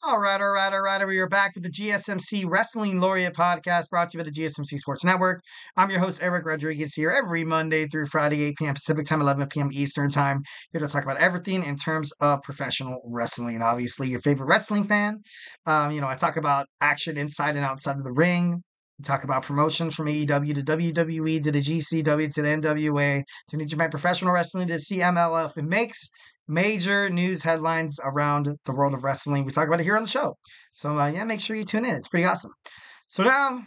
All right. We are back with the GSMC Wrestling Laureate podcast brought to you by the GSMC Sports Network. I'm your host, Eric Rodriguez, here every Monday through Friday, 8 p.m. Pacific time, 11 p.m. Eastern time, here to talk about everything in terms of professional wrestling. Obviously, your favorite wrestling fan. I talk about action inside and outside of the ring. We talk about promotions from AEW to WWE to the GCW to the NWA to New Japan Professional Wrestling to CMLF. It makes major news headlines around the world of wrestling. We talk about it here on the show. So, make sure you tune in. It's pretty awesome. So, now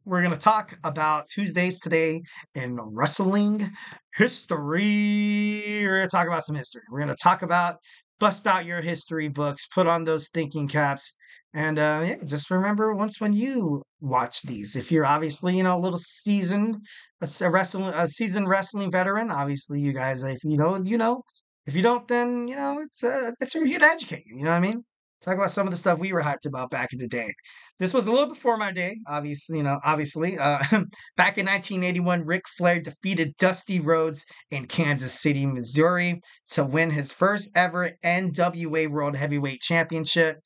we're going to talk about Tuesdays today in wrestling history. We're going to talk about some history. We're going to talk about bust out your history books, put on those thinking caps. And just remember once when you watch these, if you're obviously, a little seasoned, a seasoned wrestling veteran, obviously you guys, if you know, you know. If you don't, then it's for you to educate you. You know what I mean? Talk about some of the stuff we were hyped about back in the day. This was a little before my day, obviously. Back in 1981, Ric Flair defeated Dusty Rhodes in Kansas City, Missouri, to win his first ever NWA World Heavyweight Championship.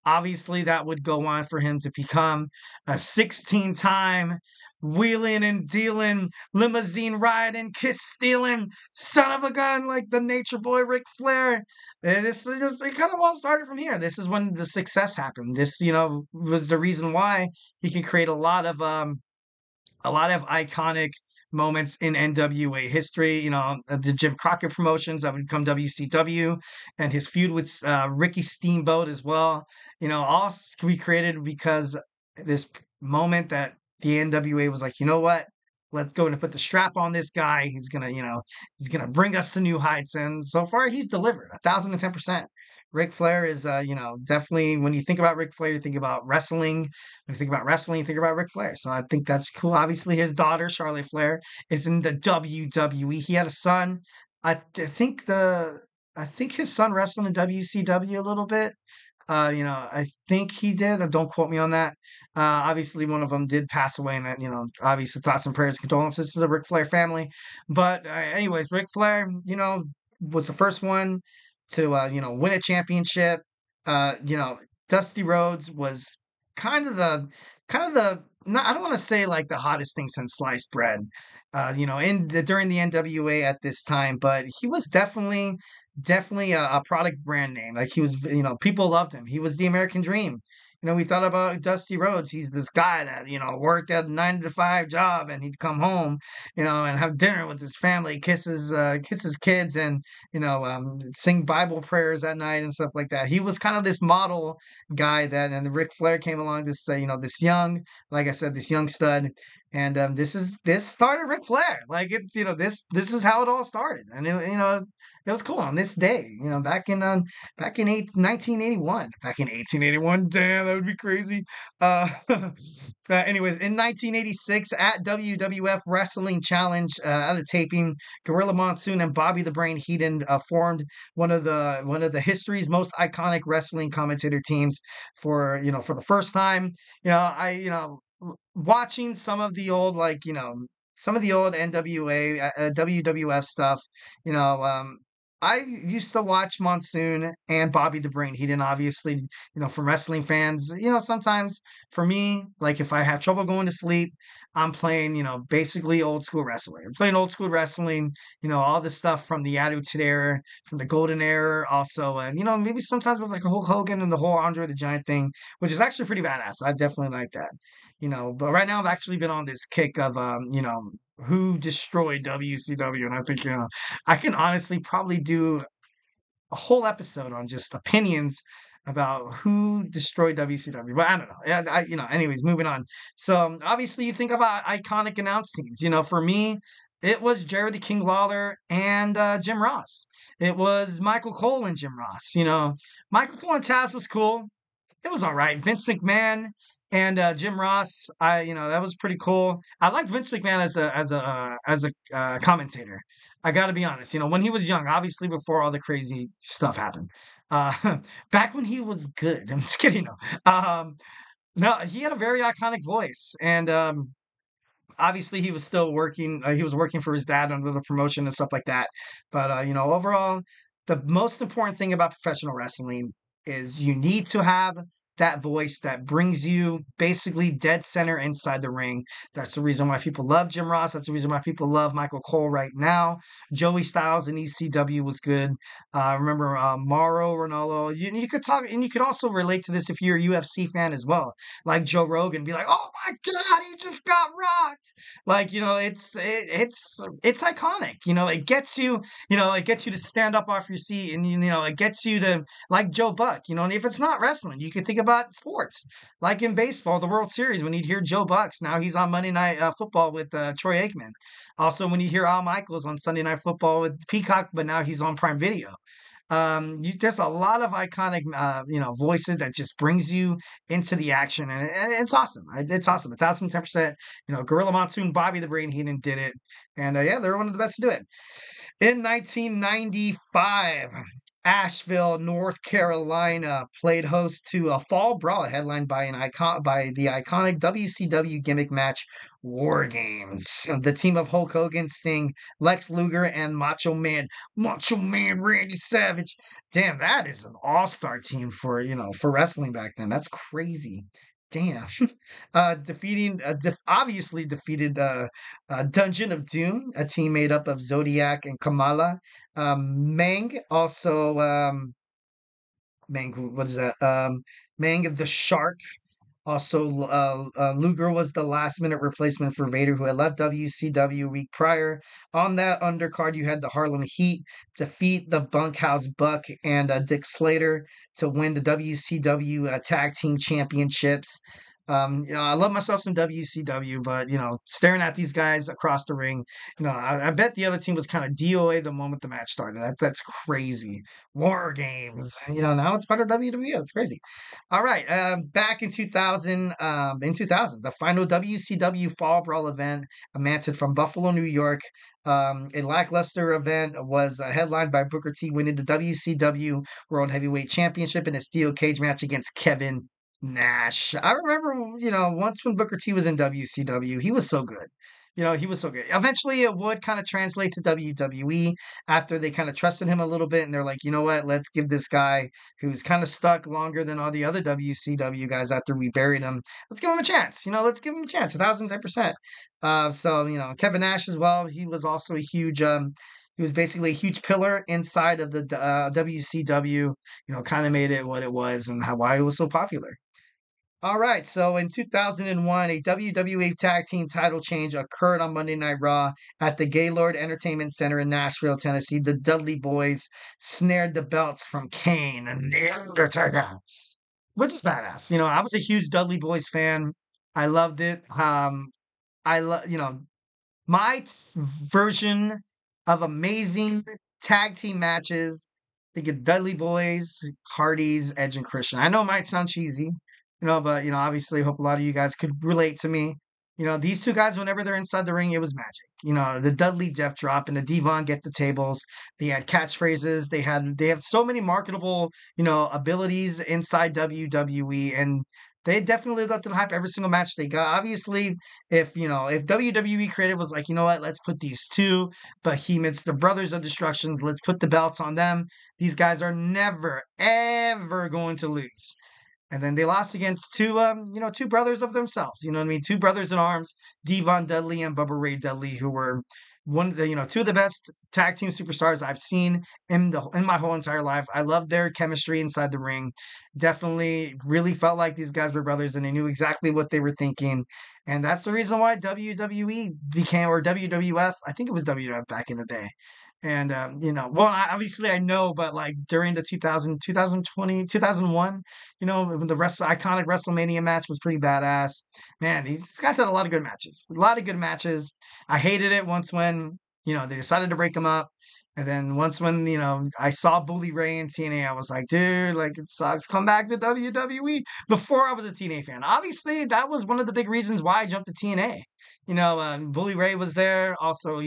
Obviously, that would go on for him to become a 16-time wheeling and dealing, limousine riding, kiss stealing, son of a gun like the nature boy Ric Flair. And this is just, it kind of all started from here. This is when the success happened. This, was the reason why he can create a lot of iconic moments in NWA history. The Jim Crockett promotions that would become WCW, and his feud with Ricky Steamboat as well. All can be created because this moment that the NWA was like, you know what? Let's go and put the strap on this guy. He's gonna bring us to new heights. And so far, he's delivered 1,010%. Ric Flair is, definitely, when you think about Ric Flair, you think about wrestling. When you think about wrestling, you think about Ric Flair. So I think that's cool. Obviously, his daughter, Charlotte Flair, is in the WWE. He had a son. I think his son wrestled in WCW a little bit. I think he did. Don't quote me on that. Obviously, one of them did pass away, and that, obviously, thoughts and prayers, condolences to the Ric Flair family. But, anyways, Ric Flair, was the first one to, win a championship. Dusty Rhodes was not, I don't want to say like the hottest thing since sliced bread, during the NWA at this time, but he was definitely a product brand name. Like he was, people loved him. He was the American dream. We thought about Dusty Rhodes. He's this guy that, worked at a 9 to 5 job, and he'd come home, and have dinner with his family, kiss his kids, and, sing Bible prayers at night and stuff like that. He was kind of this model guy and Ric Flair came along, this young, like I said, this young stud. And this started Ric Flair. Like it's this is how it all started, and it was cool on this day. Back in 1981, back in 1881. Damn, that would be crazy. Anyways, in 1986 at WWF Wrestling Challenge, at a taping, Gorilla Monsoon and Bobby the Brain Heenan formed one of the history's most iconic wrestling commentator teams for the first time. Watching some of the old NWA, WWF stuff, I used to watch Monsoon and Bobby the Brain Heenan, obviously, from wrestling fans. Sometimes for me, like if I have trouble going to sleep, I'm playing, basically old school wrestling. I'm playing old school wrestling, all the stuff from the Attitude Era, from the Golden Era, also, and, maybe sometimes with like a Hulk Hogan and the whole Andre the Giant thing, which is actually pretty badass. I definitely like that, but right now I've actually been on this kick of, who destroyed WCW, and I think, I can honestly probably do a whole episode on just opinions about who destroyed WCW, but I don't know. Yeah, anyways, moving on. So obviously, you think about iconic announce teams. For me, it was Jerry the King Lawler and Jim Ross. It was Michael Cole and Jim Ross. Michael Cole and Taz was cool. It was all right. Vince McMahon and Jim Ross, that was pretty cool. I liked Vince McMahon as a commentator. I got to be honest. When he was young, obviously before all the crazy stuff happened. Back when he was good. I'm just kidding. No, no, he had a very iconic voice, and obviously he was still working. He was working for his dad under the promotion and stuff like that. But overall, the most important thing about professional wrestling is you need to have that voice that brings you basically dead center inside the ring. That's the reason why people love Jim Ross. That's the reason why people love Michael Cole right now. Joey Styles in ECW was good. Remember Mauro Ranallo. You could talk, and you could also relate to this if you're a UFC fan as well, like Joe Rogan. Be like, oh my God, he just got rocked. Like, it's iconic. It gets you. It gets you to stand up off your seat, and it gets you to like Joe Buck. And if it's not wrestling, you can think about sports, like in baseball, the World Series. When you'd hear Joe Bucks, now he's on Monday Night Football with Troy Aikman. Also, when you hear Al Michaels on Sunday Night Football with Peacock, but now he's on Prime Video. There's a lot of iconic, voices that just brings you into the action, and it's awesome. It's awesome, 1,010%. Gorilla Monsoon, Bobby the Brain Heenan did it, and yeah, they're one of the best to do it. In 1995, Asheville, North Carolina played host to a fall brawl headlined by the iconic WCW gimmick match WarGames. The team of Hulk Hogan, Sting, Lex Luger, and Macho Man Randy Savage. Damn, that is an all-star team for wrestling back then. That's crazy. Damn. Obviously defeated Dungeon of Doom, a team made up of Zodiac and Kamala. Mang also, Mang, what is that? Mang the Shark. Also, Luger was the last minute replacement for Vader, who had left WCW a week prior. On that undercard, you had the Harlem Heat defeat the Bunkhouse Buck and Dick Slater to win the WCW Tag Team Championships. I love myself some WCW, but staring at these guys across the ring, I bet the other team was kind of DOA the moment the match started. That's crazy. War Games, now it's part of WWE. It's crazy. All right, back in 2000, the final WCW Fall Brawl event, mounted from Buffalo, New York. A lackluster event was headlined by Booker T winning the WCW World Heavyweight Championship in a steel cage match against Kevin Nash. I remember, once when Booker T was in WCW, he was so good. He was so good. Eventually, it would kind of translate to WWE after they kind of trusted him a little bit, and they're like, you know what? Let's give this guy who's kind of stuck longer than all the other WCW guys after we buried him. Let's give him a chance. Let's give him a chance. 1,010%. So Kevin Nash as well. He was also a huge. He was basically a huge pillar inside of the WCW. Kind of made it what it was and why it was so popular. All right, so in 2001, a WWE Tag Team title change occurred on Monday Night Raw at the Gaylord Entertainment Center in Nashville, Tennessee. The Dudley Boyz snared the belts from Kane and The Undertaker, which is badass. I was a huge Dudley Boyz fan. I loved it. I love, my version of amazing tag team matches. Think of Dudley Boyz, Hardys, Edge, and Christian. I know it might sound cheesy, but obviously, I hope a lot of you guys could relate to me. These two guys, whenever they're inside the ring, it was magic. The Dudley Death Drop and the Devon Get the Tables. They had catchphrases. They have so many marketable, abilities inside WWE, and they definitely lived up to the hype every single match they got. Obviously, if WWE creative was like, you know what, let's put these two behemoths, the Brothers of Destructions, let's put the belts on them. These guys are never, ever going to lose. And then they lost against two brothers of themselves. You know what I mean? Two brothers in arms, Devon Dudley and Bubba Ray Dudley, who were one of the, two of the best tag team superstars I've seen in my whole entire life. I loved their chemistry inside the ring. Definitely really felt like these guys were brothers and they knew exactly what they were thinking. And that's the reason why WWE became, or WWF, I think it was WWF back in the day. And, obviously I know, but like during the 2020, 2001, when the iconic WrestleMania match was pretty badass. Man, these guys had a lot of good matches. A lot of good matches. I hated it once when, they decided to break them up. And then once when, I saw Bully Ray in TNA, I was like, dude, like it sucks. Come back to WWE. Before I was a TNA fan. Obviously, that was one of the big reasons why I jumped to TNA. Bully Ray was there. Also,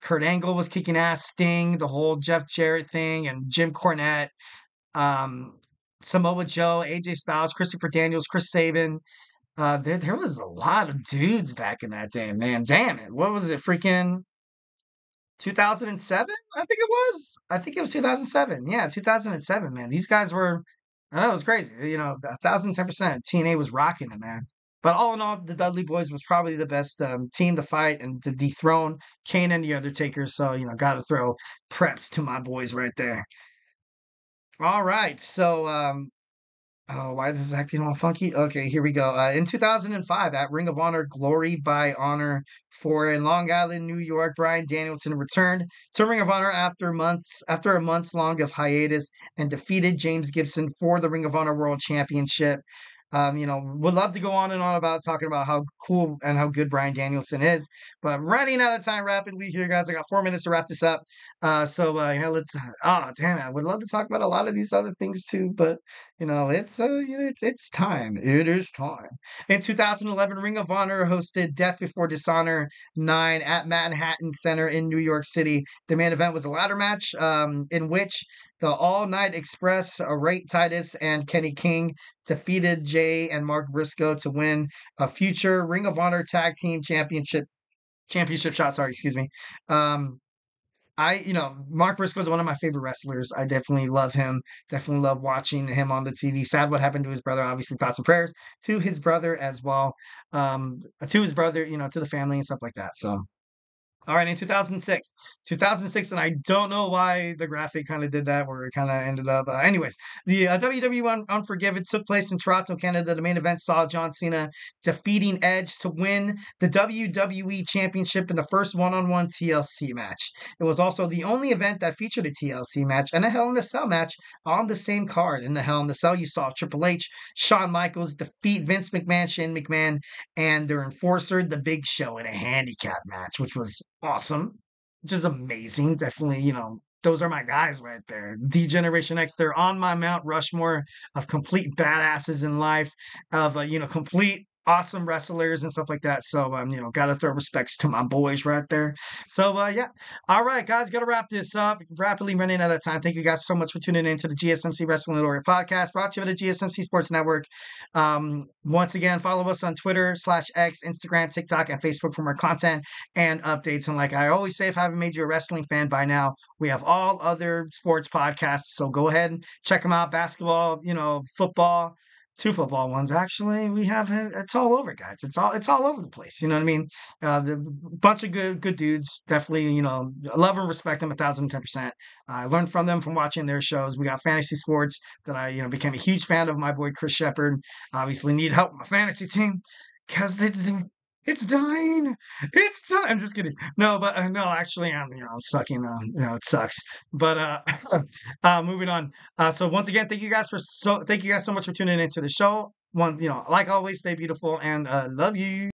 Kurt Angle was kicking ass, Sting, the whole Jeff Jarrett thing, and Jim Cornette, Samoa Joe, AJ Styles, Christopher Daniels, Chris Sabin. There was a lot of dudes back in that day, man. Damn it. What was it? Freaking 2007? I think it was 2007. Yeah, 2007, man. These guys were I know it was crazy. 1,010%. TNA was rocking it, man. But all in all, the Dudley Boys was probably the best team to fight and to dethrone Kane and the Undertaker. So, got to throw preps to my boys right there. All right. So, oh, why is this acting all funky? Okay, here we go. In 2005, at Ring of Honor Glory by Honor for in Long Island, New York, Bryan Danielson returned to Ring of Honor after a months long of hiatus and defeated James Gibson for the Ring of Honor World Championship. Would love to go on and on about talking about how cool and how good Bryan Danielson is, but running out of time rapidly here, guys. I got 4 minutes to wrap this up. Let's. Oh, damn it! I would love to talk about a lot of these other things too, but it's time. It is time. In 2011, Ring of Honor hosted Death Before Dishonor 9 at Manhattan Center in New York City. The main event was a ladder match, in which the All Night Express, Ray Titus, and Kenny King defeated Jay and Mark Briscoe to win a future Ring of Honor Tag Team Championship shot. Sorry, excuse me. Um, Mark Briscoe is one of my favorite wrestlers. I definitely love him. Definitely love watching him on the TV. Sad what happened to his brother. Obviously, thoughts and prayers to his brother as well. To his brother, to the family and stuff like that. So all right, in 2006, and I don't know why the graphic kind of did that, where it kind of ended up. Anyways, the WWE Unforgiven took place in Toronto, Canada. The main event saw John Cena defeating Edge to win the WWE Championship in the first one-on-one TLC match. It was also the only event that featured a TLC match and a Hell in a Cell match on the same card. In the Hell in a Cell, you saw Triple H, Shawn Michaels defeat Vince McMahon, Shane McMahon, and their enforcer, The Big Show, in a handicap match, which was awesome, which is amazing. Definitely, those are my guys right there. D Generation X, they're on my Mount Rushmore of complete badasses in life, of complete awesome wrestlers and stuff like that. So gotta throw respects to my boys right there. So yeah. All right, guys, gotta wrap this up. Rapidly running out of time. Thank you guys so much for tuning in to the GSMC Wrestling Laureate podcast, brought to you by the GSMC Sports Network. Once again, follow us on Twitter/X, Instagram, TikTok, and Facebook for more content and updates. And like I always say, if I haven't made you a wrestling fan by now, we have all other sports podcasts. So go ahead and check them out. Basketball, football, two football ones. Actually, we have it's all over, guys. It's all over the place. You know what I mean? The bunch of good dudes. Definitely, love and respect them 1,010%. I learned from them from watching their shows. We got fantasy sports that I became a huge fan of. My boy Chris Shepard. Obviously, need help with my fantasy team because it's dying. It's dying. I'm just kidding. No, but no, actually, I'm stuck in. It sucks. But moving on. So once again, thank you guys so much for tuning into the show. Like always, stay beautiful and love you.